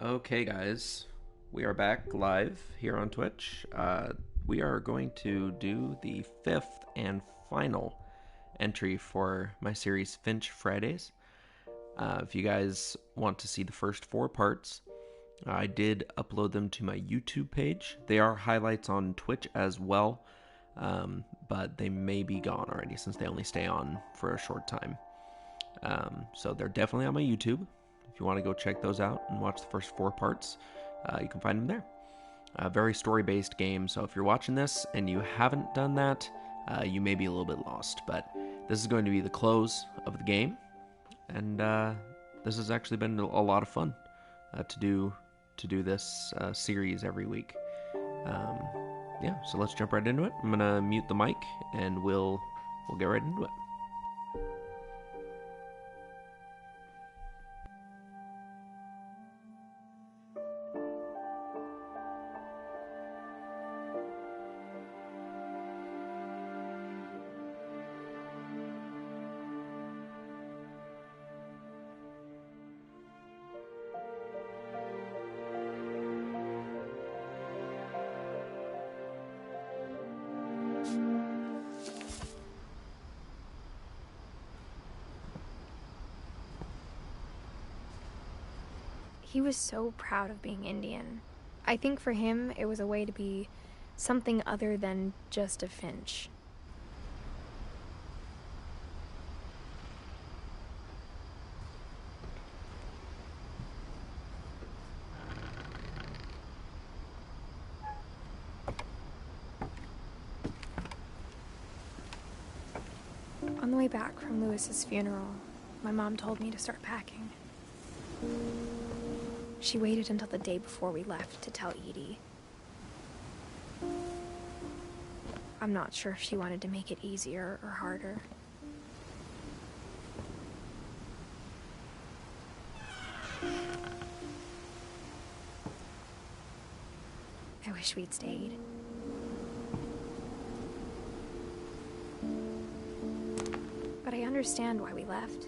Okay, guys, we are back live here on Twitch. We are going to do the fifth and final entry for my series Finch Fridays. If you guys want to see the first four parts, I did upload them to my YouTube page. They are highlights on Twitch as well, but they may be gone already since they only stay on for a short time. So they're definitely on my YouTube. If you want to go check those out and watch the first four parts, you can find them there. A very story-based game, so if you're watching this and you haven't done that, you may be a little bit lost. But this is going to be the close of the game, and this has actually been a lot of fun to do this series every week. Yeah, so let's jump right into it. I'm gonna mute the mic, and we'll get right into it. He was so proud of being Indian. I think for him, it was a way to be something other than just a Finch. On the way back from Lewis's funeral, my mom told me to start packing. She waited until the day before we left to tell Edie. I'm not sure if she wanted to make it easier or harder. I wish we'd stayed. But I understand why we left.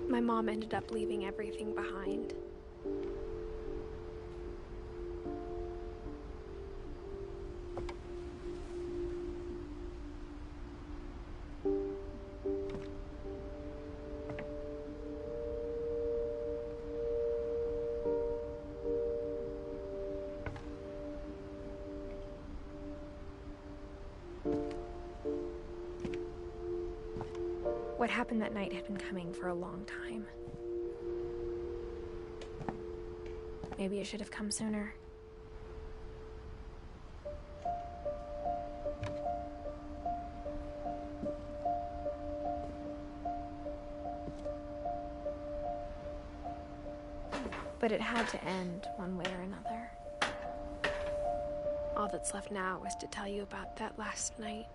My mom ended up leaving everything behind. What happened that night had been coming for a long time. Maybe it should have come sooner. But it had to end one way or another. All that's left now is to tell you about that last night.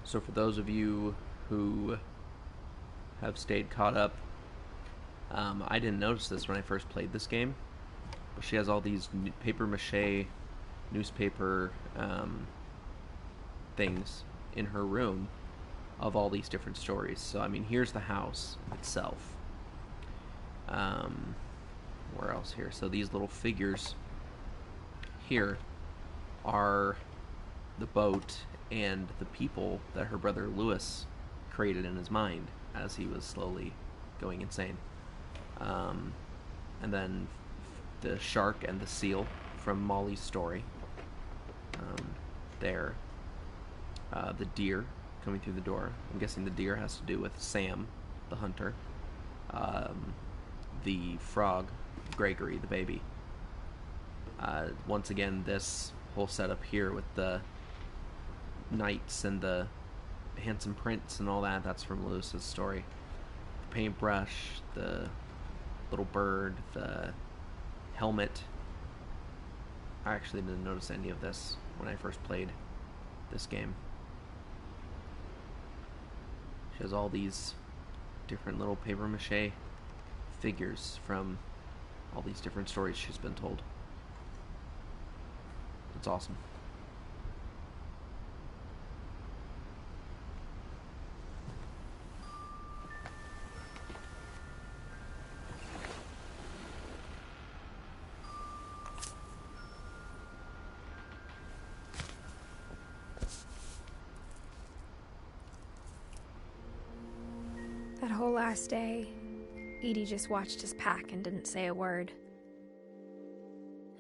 So for those of you who have stayed caught up, I didn't notice this when I first played this game, but she has all these paper mache newspaper things in her room of all these different stories. So I mean, here's the house itself. Where else here? So these little figures here are the boat and the people that her brother Lewis created in his mind as he was slowly going insane. And then the shark and the seal from Molly's story. There. The deer coming through the door. I'm guessing the deer has to do with Sam, the hunter. The frog, Gregory, the baby. Once again, this whole setup here with the knights and the handsome prince and all that, that's from Lewis's story. The paintbrush, the little bird, the helmet. I actually didn't notice any of this when I first played this game. She has all these different little papier-mâché figures from all these different stories she's been told. It's awesome. That whole last day, Edie just watched us pack and didn't say a word.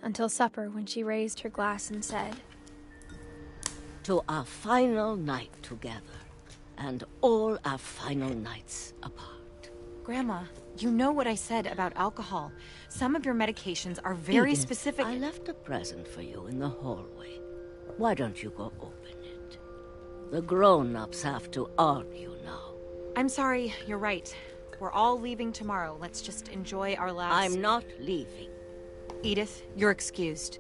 Until supper, when she raised her glass and said, "To our final night together, and all our final nights apart." Grandma, you know what I said about alcohol. Some of your medications are very Edith, specific. I left a present for you in the hallway. Why don't you go open it? The grown-ups have to argue now. I'm sorry, you're right. We're all leaving tomorrow. Let's just enjoy our last... I'm not leaving. Edith, you're excused.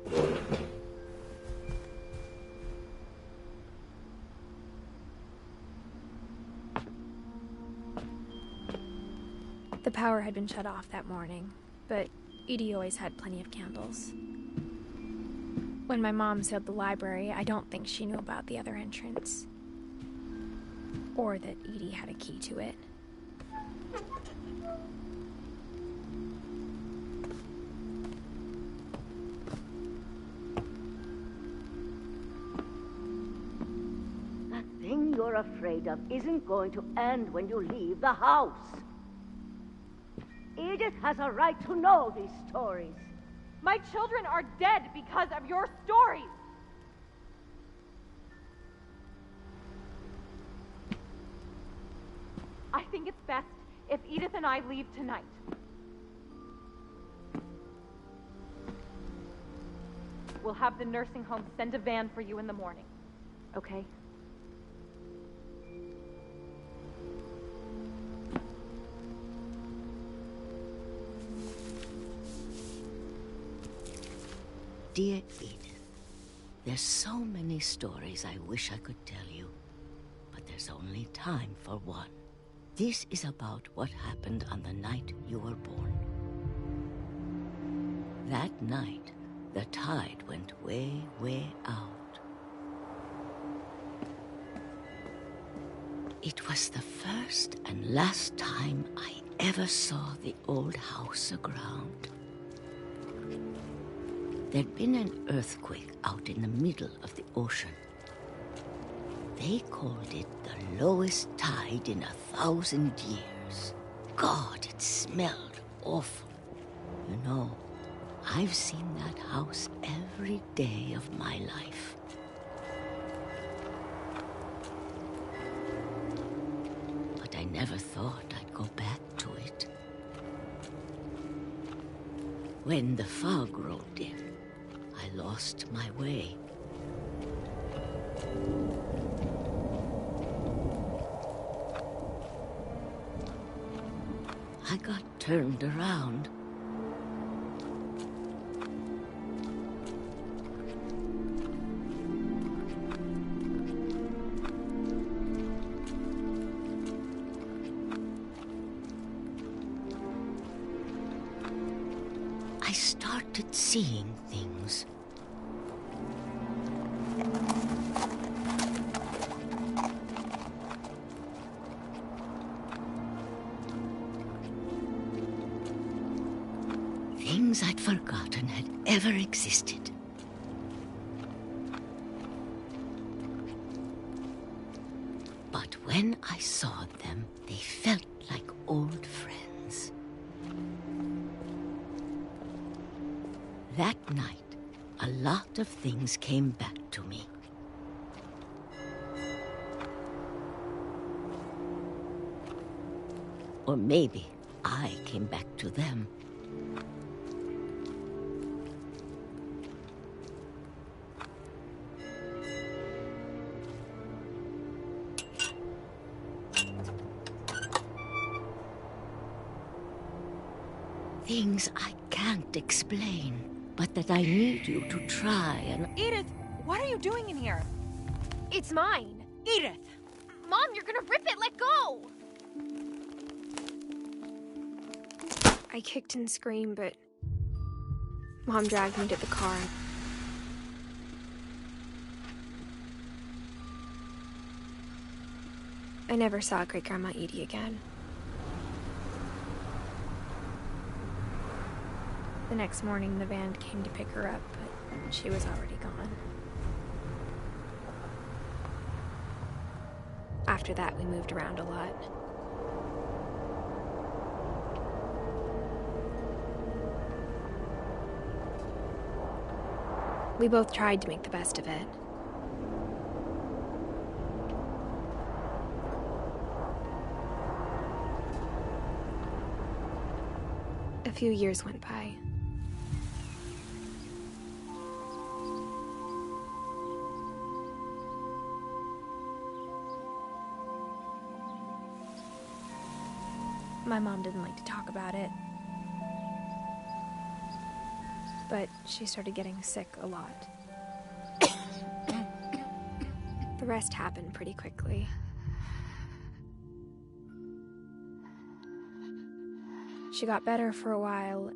The power had been shut off that morning, but Edie always had plenty of candles. When my mom sealed the library, I don't think she knew about the other entrance. Or that Edie had a key to it. That thing you're afraid of isn't going to end when you leave the house. Edith has a right to know these stories. My children are dead because of your stories! I think it's best if Edith and I leave tonight. We'll have the nursing home send a van for you in the morning, okay? Dear Edith, there's so many stories I wish I could tell you, but there's only time for one. This is about what happened on the night you were born. That night, the tide went way, way out. It was the first and last time I ever saw the old house aground. There'd been an earthquake out in the middle of the ocean. They called it the lowest tide in 1,000 years. God, it smelled awful. You know, I've seen that house every day of my life. But I never thought I'd go back to it. When the fog rolled in, I lost my way. I got turned around. I started seeing things. Things I'd forgotten had ever existed. But when I saw them, they felt like old friends. That night, a lot of things came back to me. Or maybe I came back to them. Things I can't explain, but that I need you to try and... Edith, what are you doing in here? It's mine. Edith! Mom, you're gonna rip it! Let go! I kicked and screamed, but Mom dragged me to the car. I never saw Great-Grandma Edie again. The next morning, the van came to pick her up, but she was already gone. After that, we moved around a lot. We both tried to make the best of it. A few years went by. My mom didn't like to talk about it. But she started getting sick a lot. The rest happened pretty quickly. She got better for a while,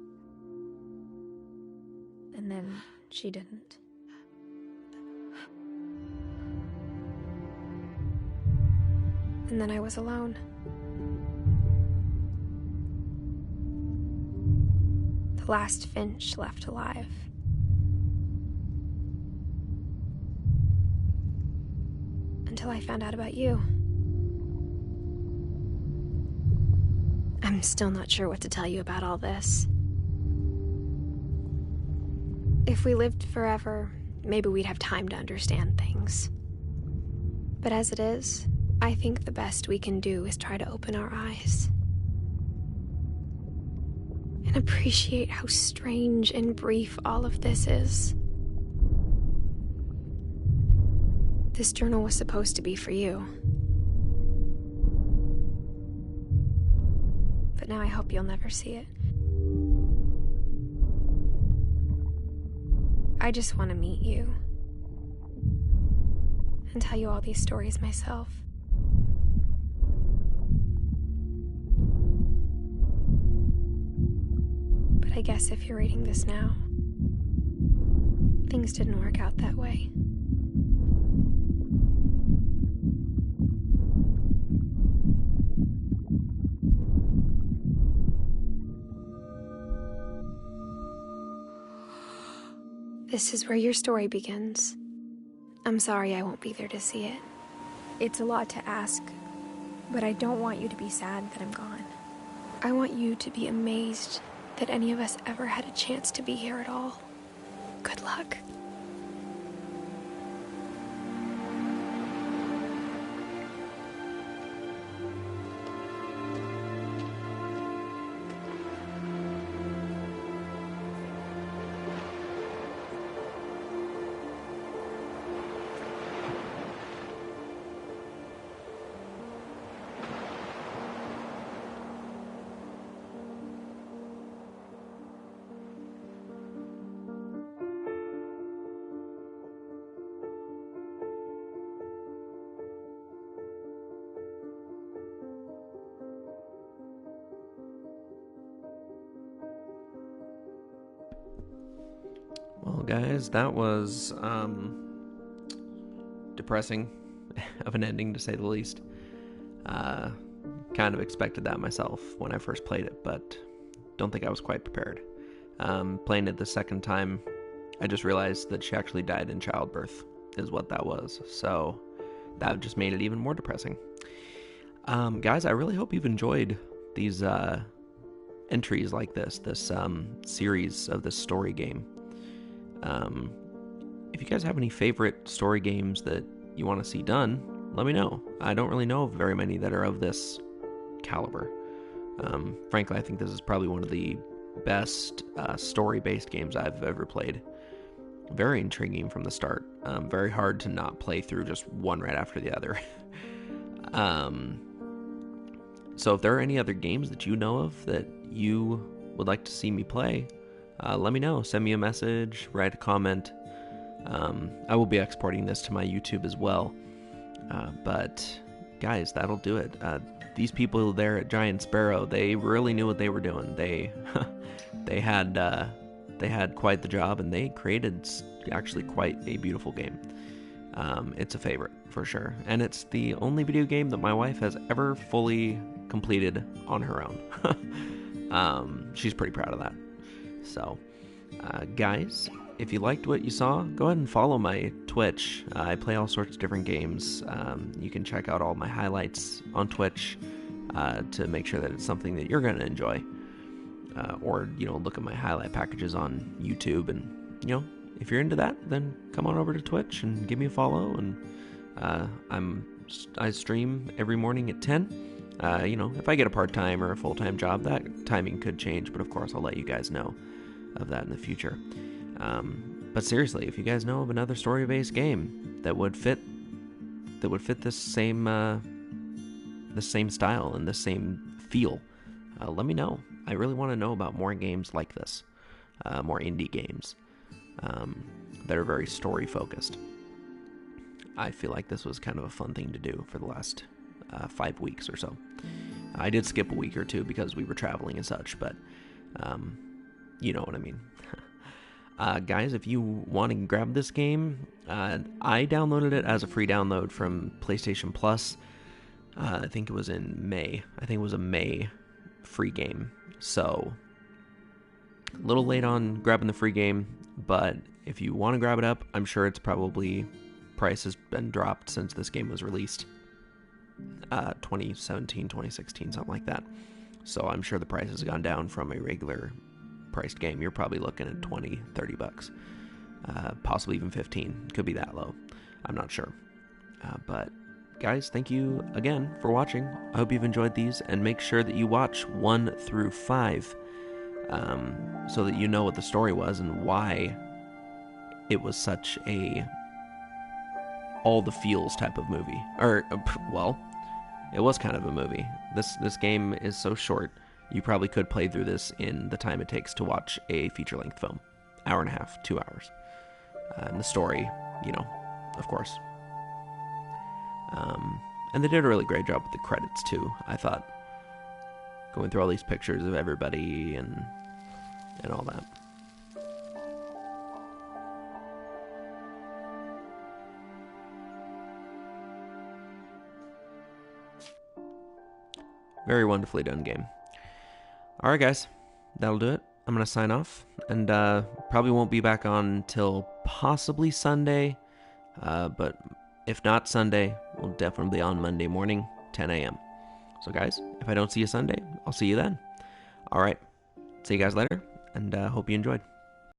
and then she didn't. And then I was alone. The last Finch left alive. Until I found out about you. I'm still not sure what to tell you about all this. If we lived forever, maybe we'd have time to understand things. But as it is, I think the best we can do is try to open our eyes. And appreciate how strange and brief all of this is. This journal was supposed to be for you. But now I hope you'll never see it. I just want to meet you. And tell you all these stories myself. But I guess if you're reading this now, things didn't work out that way. This is where your story begins. I'm sorry I won't be there to see it. It's a lot to ask, but I don't want you to be sad that I'm gone. I want you to be amazed that any of us ever had a chance to be here at all. Good luck. Well, guys, that was depressing of an ending, to say the least. Kind of expected that myself when I first played it, but don't think I was quite prepared. Playing it the second time, I just realized that she actually died in childbirth, is what that was. So that just made it even more depressing. Guys, I really hope you've enjoyed these entries like this series of this story game. If you guys have any favorite story games that you want to see done, let me know. I don't really know of very many that are of this caliber. Frankly, I think this is probably one of the best story-based games I've ever played. Very intriguing from the start. Very hard to not play through just one right after the other. So if there are any other games that you know of that you would like to see me play, let me know. Send me a message, write a comment. I will be exporting this to my YouTube as well. But guys, that'll do it. These people there at Giant Sparrow, they really knew what they were doing. They had quite the job, and they created actually quite a beautiful game. It's a favorite for sure, and it's the only video game that my wife has ever fully completed on her own. She's pretty proud of that. So, guys, if you liked what you saw, go ahead and follow my Twitch. I play all sorts of different games. You can check out all my highlights on Twitch to make sure that it's something that you're going to enjoy. Or, look at my highlight packages on YouTube. And, if you're into that, then come on over to Twitch and give me a follow. And I stream every morning at 10. If I get a part-time or a full-time job, that timing could change. But, of course, I'll let you guys know of that in the future. But seriously, if you guys know of another story-based game that would fit this same style and the same feel, let me know. I really want to know about more games like this, more indie games that are very story-focused. I feel like this was kind of a fun thing to do for the last 5 weeks or so. I did skip a week or two because we were traveling and such, but you know what I mean. Guys, if you want to grab this game, I downloaded it as a free download from PlayStation Plus. I think it was in May. I think it was a May free game. So, a little late on grabbing the free game, but if you want to grab it up, I'm sure it's probably, price has been dropped since this game was released. 2017, 2016, something like that. So I'm sure the price has gone down from a regular priced game. You're probably looking at $20-$30, possibly even 15. Could be that low. I'm not sure. But guys, thank you again for watching. I hope you've enjoyed these, and make sure that you watch 1 through 5 so that you know what the story was and why it was such a all the feels type of movie. Or, well, it was kind of a movie. This game is so short, you probably could play through this in the time it takes to watch a feature-length film. Hour and a half, 2 hours. And the story, of course. And they did a really great job with the credits, too, I thought. Going through all these pictures of everybody and all that. Very wonderfully done game. Alright guys, that'll do it. I'm going to sign off, and probably won't be back on till possibly Sunday, but if not Sunday, we'll definitely be on Monday morning, 10 a.m. So guys, if I don't see you Sunday, I'll see you then. Alright, see you guys later, and hope you enjoyed.